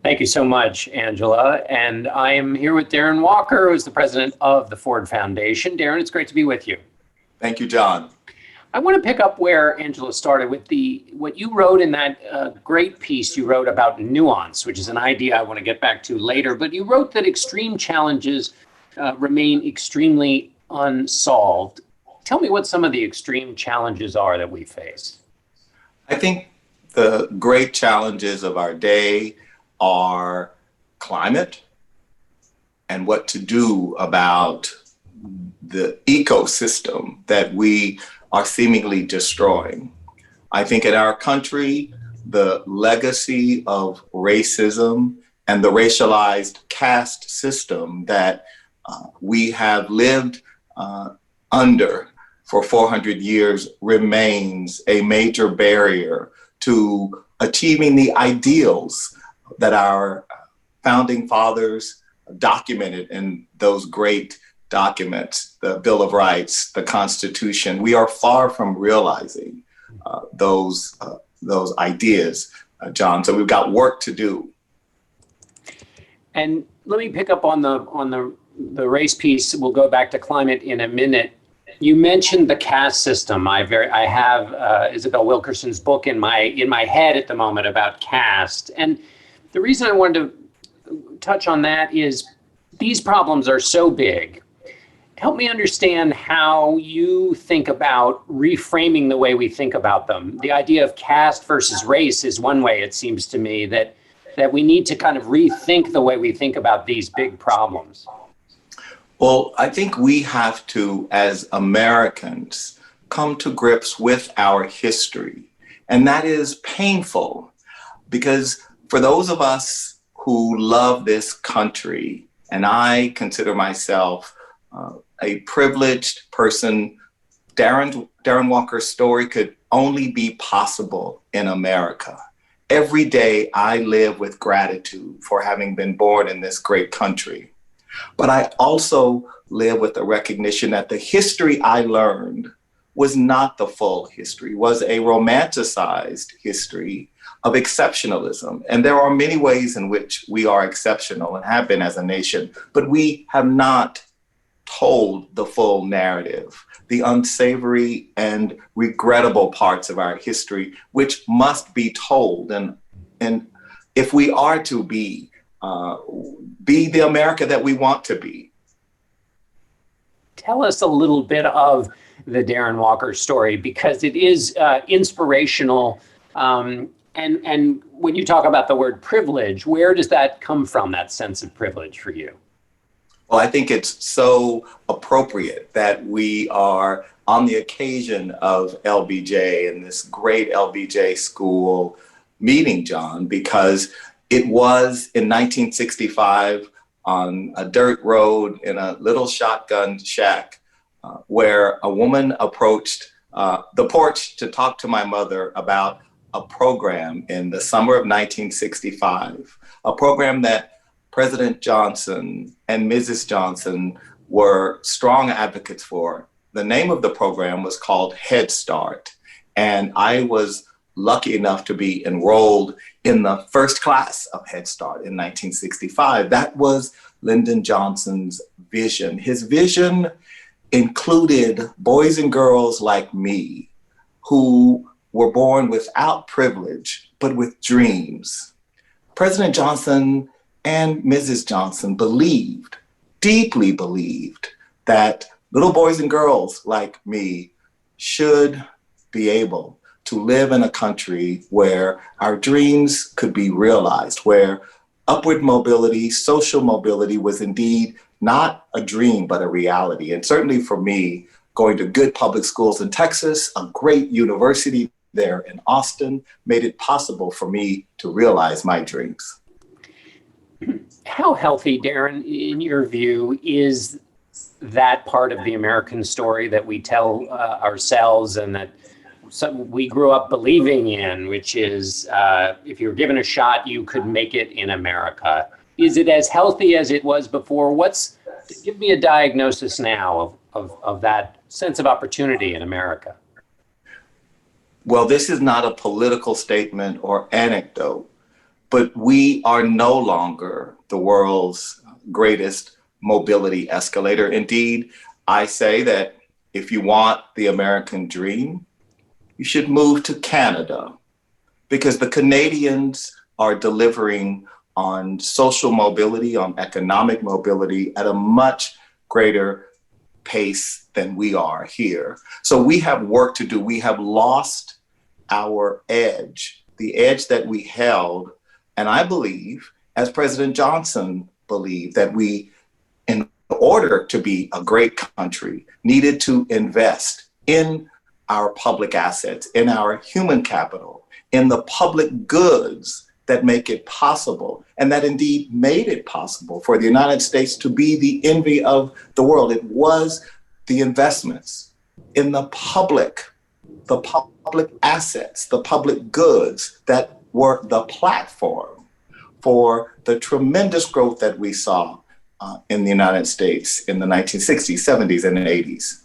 Thank you so much, Angela. And I am here with Darren Walker, who's the president of the Ford Foundation. Darren, it's great to be with you. Thank you, John. I want to pick up where Angela started with what you wrote in that great piece you wrote about nuance, which is an idea I want to get back to later. But you wrote that extreme challenges remain extremely unsolved. Tell me what some of the extreme challenges are that we face. I think the great challenges of our day are climate and what to do about the ecosystem that we are seemingly destroying. I think in our country, the legacy of racism and the racialized caste system that we have lived under for 400 years remains a major barrier to achieving the ideals that our founding fathers documented in those great documents, the Bill of Rights, the Constitution. We are far from realizing those ideas, John. So we've got work to do. And let me pick up on the race piece. We'll go back to climate in a minute. You mentioned the caste system. I have Isabel Wilkerson's book in my head at the moment about caste. And the reason I wanted to touch on that is these problems are so big. Help me understand how you think about reframing the way we think about them. The idea of caste versus race is one way, it seems to me, that we need to kind of rethink the way we think about these big problems. Well, I think we have to, as Americans, come to grips with our history. And that is painful because for those of us who love this country, and I consider myself a privileged person, Darren Walker's story could only be possible in America. Every day I live with gratitude for having been born in this great country. But I also live with the recognition that the history I learned was not the full history, was a romanticized history of exceptionalism. And there are many ways in which we are exceptional and have been as a nation, but we have not told the full narrative, the unsavory and regrettable parts of our history, which must be told. And if we are to be the America that we want to be. Tell us a little bit of the Darren Walker story, because it is inspirational. And when you talk about the word privilege, where does that come from, that sense of privilege for you? Well, I think it's so appropriate that we are on the occasion of LBJ and this great LBJ school meeting, John, because it was in 1965 on a dirt road in a little shotgun shack where a woman approached the porch to talk to my mother about a program in the summer of 1965, a program that President Johnson and Mrs. Johnson were strong advocates for. The name of the program was called Head Start, and I was lucky enough to be enrolled in the first class of Head Start in 1965. That was Lyndon Johnson's vision. His vision included boys and girls like me who were born without privilege, but with dreams. President Johnson and Mrs. Johnson deeply believed that little boys and girls like me should be able to live in a country where our dreams could be realized, where upward mobility, social mobility was indeed not a dream, but a reality. And certainly for me, going to good public schools in Texas, a great university there in Austin, made it possible for me to realize my dreams. How healthy, Darren, in your view, is that part of the American story that we tell ourselves and that we grew up believing in, which is if you're given a shot, you could make it in America? Is it as healthy as it was before? Give me a diagnosis now of that sense of opportunity in America. Well, this is not a political statement or anecdote. but we are no longer the world's greatest mobility escalator. Indeed, I say that if you want the American dream, you should move to Canada, because the Canadians are delivering on social mobility, on economic mobility at a much greater pace than we are here. So we have work to do. We have lost our edge, the edge that we held. And I believe, as President Johnson believed, that we, in order to be a great country, needed to invest in our public assets, in our human capital, in the public goods that make it possible, and that indeed made it possible for the United States to be the envy of the world. It was the investments in the public assets, the public goods that were the platform for the tremendous growth that we saw in the United States in the 1960s, 70s, and 80s.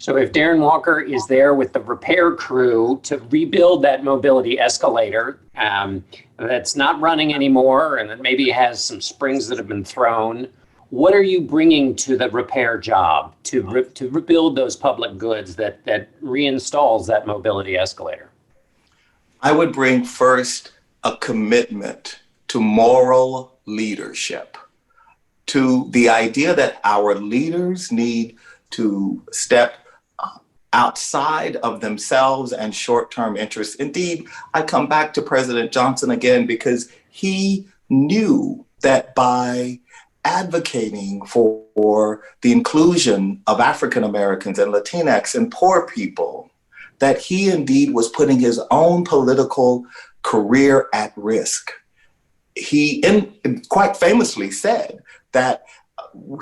So if Darren Walker is there with the repair crew to rebuild that mobility escalator that's not running anymore and that maybe has some springs that have been thrown, what are you bringing to the repair job to rebuild those public goods that reinstalls that mobility escalator? I would bring first a commitment to moral leadership, to the idea that our leaders need to step outside of themselves and short-term interests. Indeed, I come back to President Johnson again because he knew that by advocating for the inclusion of African Americans and Latinx and poor people, that he indeed was putting his own political career at risk. He quite famously said that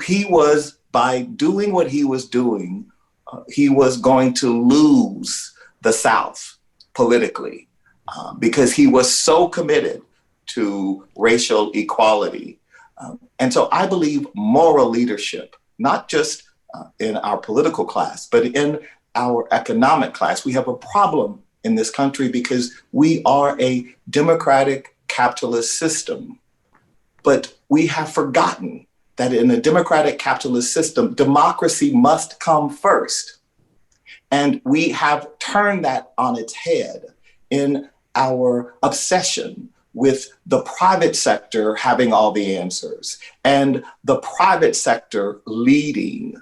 he was, by doing what he was doing, he was going to lose the South politically because he was so committed to racial equality. And so I believe moral leadership, not just in our political class, but in our economic class. We have a problem in this country because we are a democratic capitalist system, but we have forgotten that in a democratic capitalist system, democracy must come first. And we have turned that on its head in our obsession with the private sector having all the answers and the private sector leading.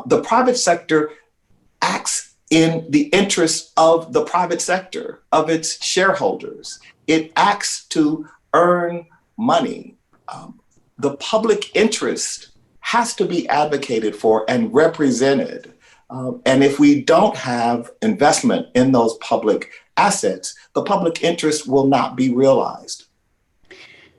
The private sector acts in the interest of the private sector, of its shareholders. It acts to earn money. The public interest has to be advocated for and represented. And if we don't have investment in those public assets, the public interest will not be realized.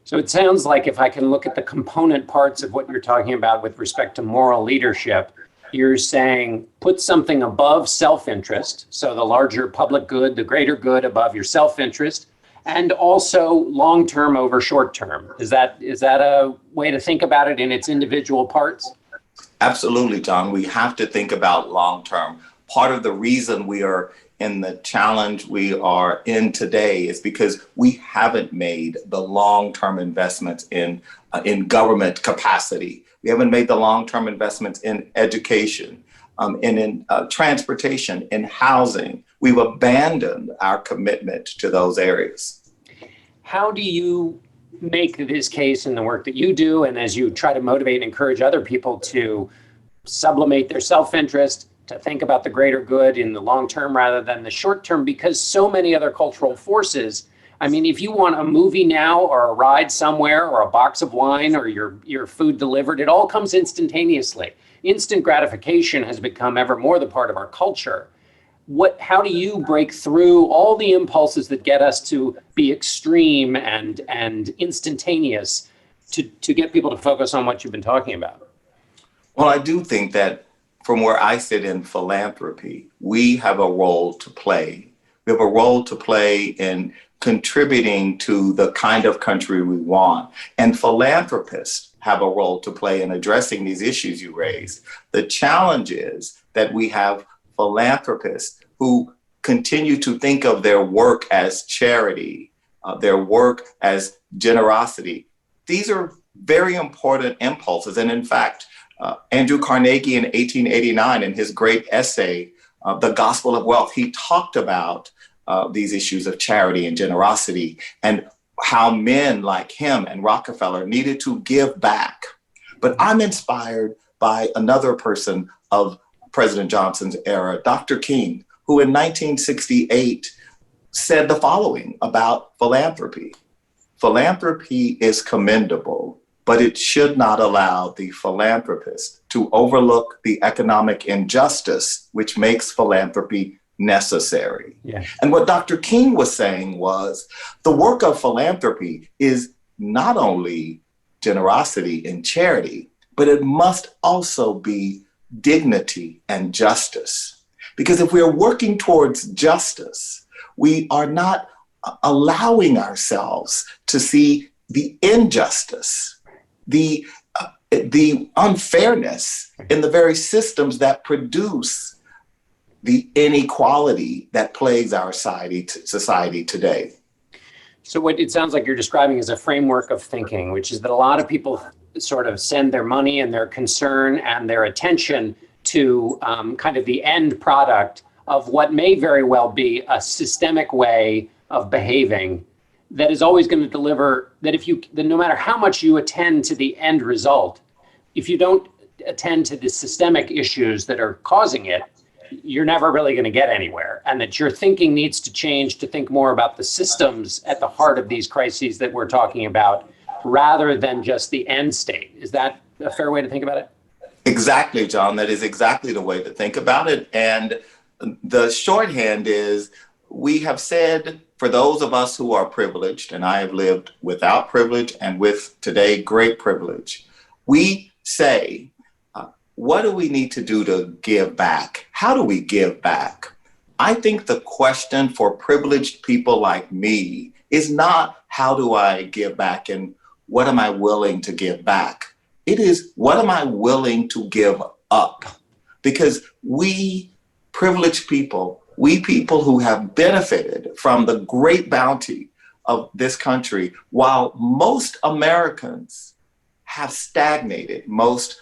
So it sounds like, if I can look at the component parts of what you're talking about with respect to moral leadership, you're saying put something above self-interest, so the larger public good, the greater good above your self-interest, and also long-term over short-term. Is that a way to think about it in its individual parts? Absolutely, John. We have to think about long-term. Part of the reason we are in the challenge we are in today is because we haven't made the long-term investments in government capacity. We haven't made the long-term investments in education, and in transportation, in housing. We've abandoned our commitment to those areas. How do you make this case in the work that you do, and as you try to motivate and encourage other people to sublimate their self-interest, to think about the greater good in the long term rather than the short term, because so many other cultural forces, I mean, if you want a movie now or a ride somewhere or a box of wine or your food delivered, it all comes instantaneously. Instant gratification has become ever more the part of our culture. How do you break through all the impulses that get us to be extreme and instantaneous to get people to focus on what you've been talking about? Well, I do think that from where I sit in philanthropy, we have a role to play. We have a role to play in contributing to the kind of country we want. And philanthropists have a role to play in addressing these issues you raised. The challenge is that we have philanthropists who continue to think of their work as charity their work as generosity. These are very important impulses. And in fact, Andrew Carnegie in 1889, in his great essay, The Gospel of Wealth, he talked about these issues of charity and generosity and how men like him and Rockefeller needed to give back. But I'm inspired by another person of President Johnson's era, Dr. King, who in 1968 said the following about philanthropy. Philanthropy is commendable, but it should not allow the philanthropist to overlook the economic injustice which makes philanthropy necessary. Yeah. And what Dr. King was saying was the work of philanthropy is not only generosity and charity, but it must also be dignity and justice. Because if we are working towards justice, we are not allowing ourselves to see the injustice, the unfairness in the very systems that produce the inequality that plagues our society today. So what it sounds like you're describing is a framework of thinking, which is that a lot of people sort of send their money and their concern and their attention to kind of the end product of what may very well be a systemic way of behaving that is always going to deliver, that no matter how much you attend to the end result, if you don't attend to the systemic issues that are causing it, you're never really going to get anywhere. And that your thinking needs to change to think more about the systems at the heart of these crises that we're talking about, rather than just the end state. Is that a fair way to think about it? Exactly, John. That is exactly the way to think about it. And the shorthand is, we have said, for those of us who are privileged, and I have lived without privilege and with today great privilege, we say, what do we need to do to give back? How do we give back? I think the question for privileged people like me is not how do I give back and what am I willing to give back? It is what am I willing to give up? Because we privileged people, we people who have benefited from the great bounty of this country, while most Americans have stagnated, most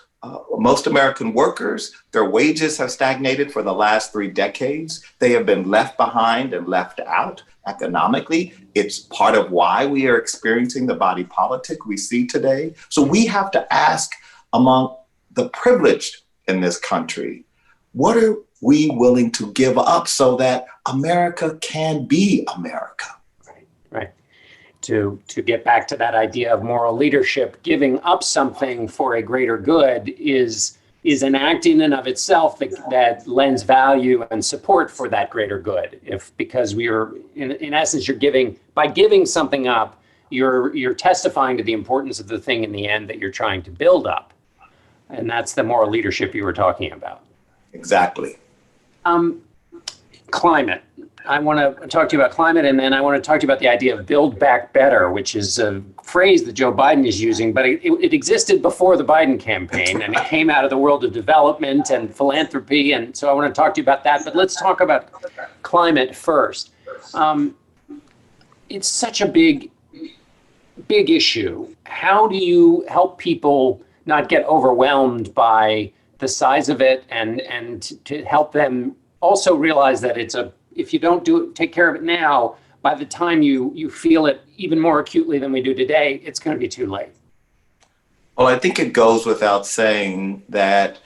American workers, their wages have stagnated for the last 3 decades. They have been left behind and left out economically. It's part of why we are experiencing the body politic we see today. So we have to ask among the privileged in this country, what are we willing to give up so that America can be America? Right. To get back to that idea of moral leadership, giving up something for a greater good is an act in and of itself that lends value and support for that greater good. Because we are, in essence, by giving something up, you're testifying to the importance of the thing in the end that you're trying to build up. And that's the moral leadership you were talking about. Exactly. Climate. I want to talk to you about climate, and then I want to talk to you about the idea of build back better, which is a phrase that Joe Biden is using, but it existed before the Biden campaign, and it came out of the world of development and philanthropy, and so I want to talk to you about that. But let's talk about climate first. It's such a big issue. How do you help people not get overwhelmed by the size of it, and to help them also realize that if you don't take care of it now, by the time you feel it even more acutely than we do today, it's going to be too late? Well, I think it goes without saying that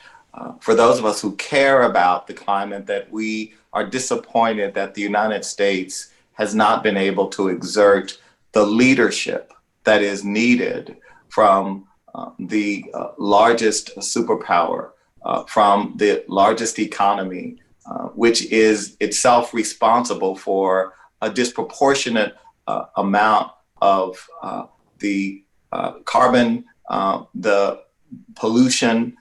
for those of us who care about the climate, that we are disappointed that the United States has not been able to exert the leadership that is needed from the largest superpower, from the largest economy, which is itself responsible for a disproportionate amount of the carbon, the pollution.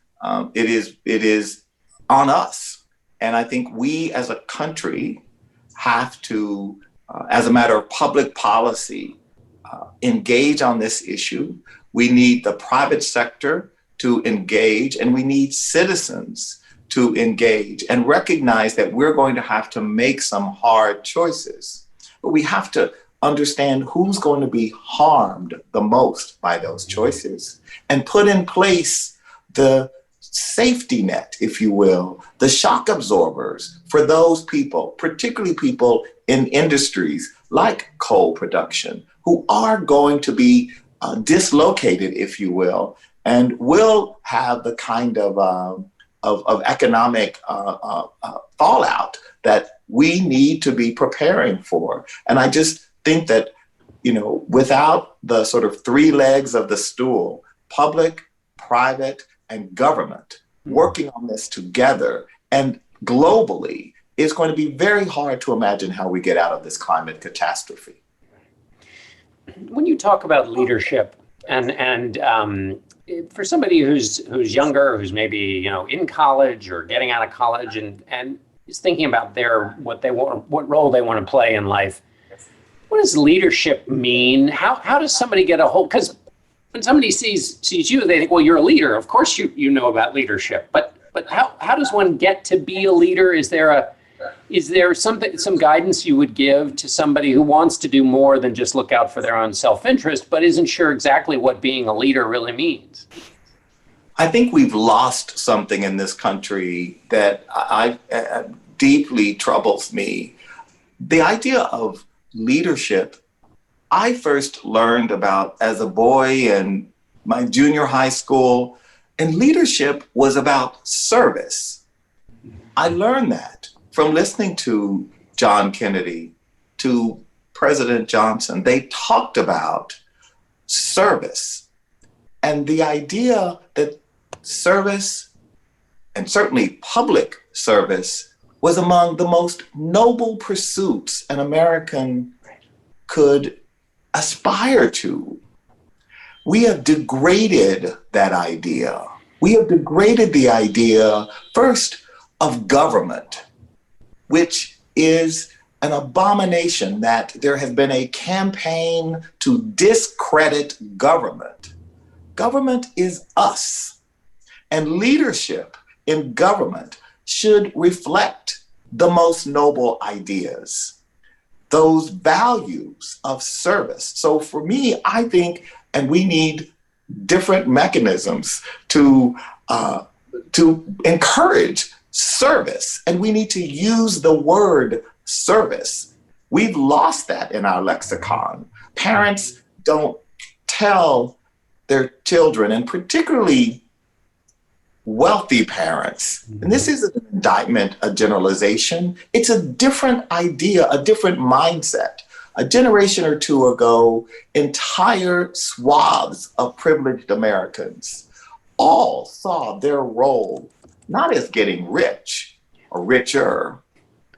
It is on us. And I think we as a country have to, as a matter of public policy, engage on this issue. We need the private sector to engage, and we need citizens to engage and recognize that we're going to have to make some hard choices. But we have to understand who's going to be harmed the most by those choices, and put in place the safety net, if you will, the shock absorbers for those people, particularly people in industries like coal production, who are going to be dislocated, if you will have the kind of economic fallout that we need to be preparing for. And I just think that, without the sort of three legs of the stool, public, private, and government working on this together and globally, it's going to be very hard to imagine how we get out of this climate catastrophe. When you talk about leadership, and for somebody who's younger, who's maybe in college or getting out of college, and is thinking about what role they want to play in life, what does leadership mean? How does somebody get a hold? Because when somebody sees you, they think, well, you're a leader. Of course, you know about leadership. But how does one get to be a leader? Is there some guidance you would give to somebody who wants to do more than just look out for their own self-interest, but isn't sure exactly what being a leader really means? I think we've lost something in this country that I deeply troubles me. The idea of leadership, I first learned about as a boy in my junior high school, and leadership was about service. I learned that from listening to John Kennedy, to President Johnson. They talked about service and the idea that service, and certainly public service, was among the most noble pursuits an American could aspire to. We have degraded that idea. We have degraded the idea, first, of government, which is an abomination that there has been a campaign to discredit government. Government is us, and leadership in government should reflect the most noble ideas, those values of service. So for me, I think, and we need different mechanisms to encourage service, and we need to use the word service. We've lost that in our lexicon. Parents don't tell their children, and particularly wealthy parents, and this isn't an indictment, a generalization, it's a different idea, a different mindset. A generation or two ago, entire swaths of privileged Americans all saw their role not as getting rich or richer,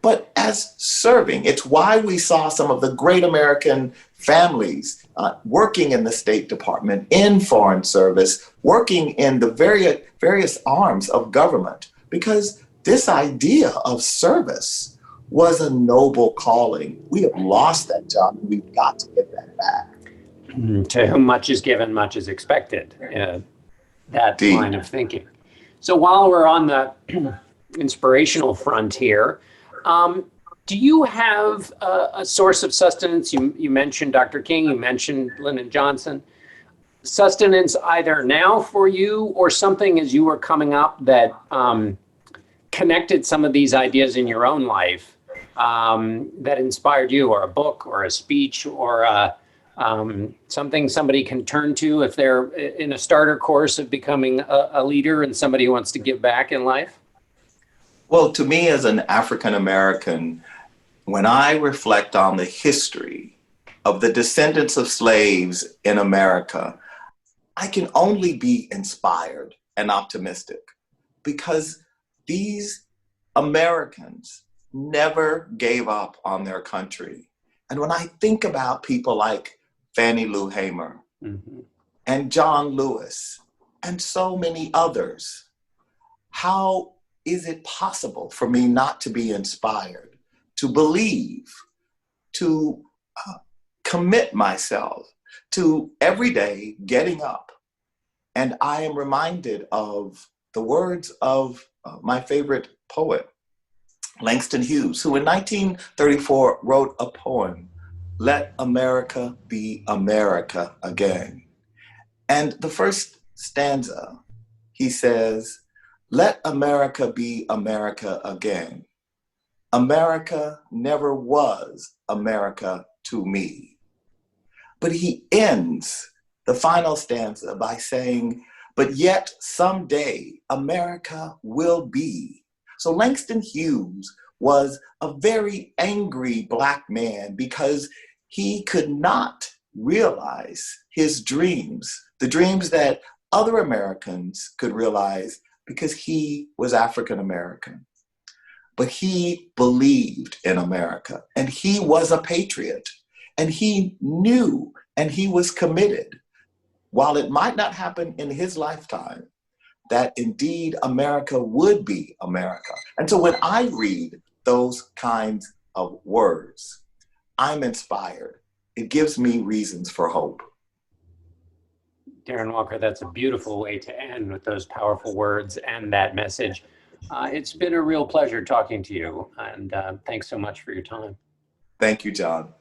but as serving. It's why we saw some of the great American families working in the State Department, in Foreign Service, working in the various arms of government, because this idea of service was a noble calling. We have lost that job, and we've got to get that back. To whom much is given, much is expected. That Indeed. line of thinking. So while we're on the inspirational frontier, do you have a source of sustenance? You mentioned Dr. King, you mentioned Lyndon Johnson. Sustenance either now for you or something as you were coming up that connected some of these ideas in your own life that inspired you, or a book or a speech or something somebody can turn to if they're in a starter course of becoming a leader and somebody who wants to give back in life? Well, to me as an African American, when I reflect on the history of the descendants of slaves in America, I can only be inspired and optimistic, because these Americans never gave up on their country. And when I think about people like Fannie Lou Hamer and John Lewis and so many others, how is it possible for me not to be inspired, to believe, to commit myself to every day getting up? And I am reminded of the words of my favorite poet, Langston Hughes, who in 1934 wrote a poem Let America be America again. And the first stanza, he says, let America be America again. America never was America to me. But he ends the final stanza by saying, but yet someday America will be. So Langston Hughes was a very angry Black man because he could not realize his dreams, the dreams that other Americans could realize because he was African American. But he believed in America and he was a patriot and he knew and he was committed, while it might not happen in his lifetime, that indeed America would be America. And so when I read those kinds of words, I'm inspired. It gives me reasons for hope. Darren Walker, that's a beautiful way to end with those powerful words and that message. It's been a real pleasure talking to you, and thanks so much for your time. Thank you, John.